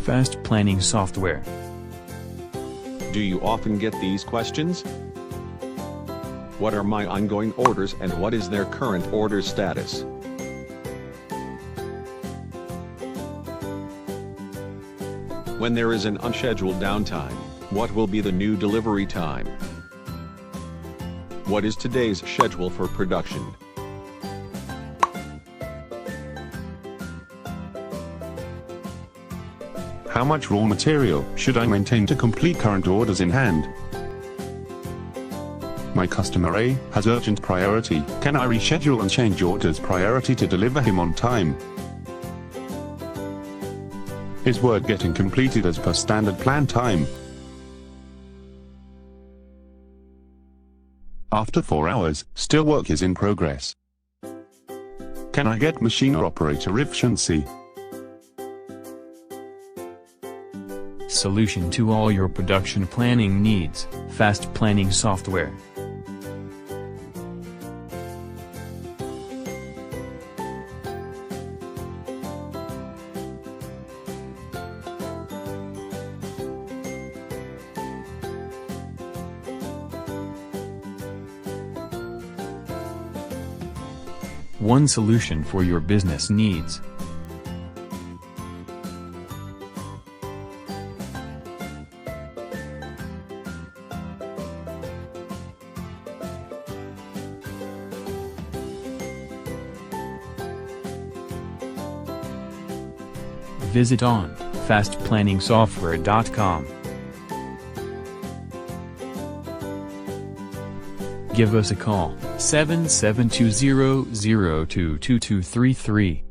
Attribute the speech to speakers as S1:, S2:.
S1: Fast Planning Software.
S2: Do you often get these questions? What are my ongoing orders and what is their current order status? When there is an unscheduled downtime, what will be the new delivery time? What is today's schedule for production?
S3: How much raw material should I maintain to complete current orders in hand? My customer A has urgent priority. Can I reschedule and change orders priority to deliver him on time? Is work getting completed as per standard plan time? After 4 hours, still work is in progress. Can I get machine or operator efficiency?
S1: Solution to all your production planning needs, Fast Planning Software. One solution for your business needs. Visit on fastplanningsoftware.com. Give us a call, 77200222233.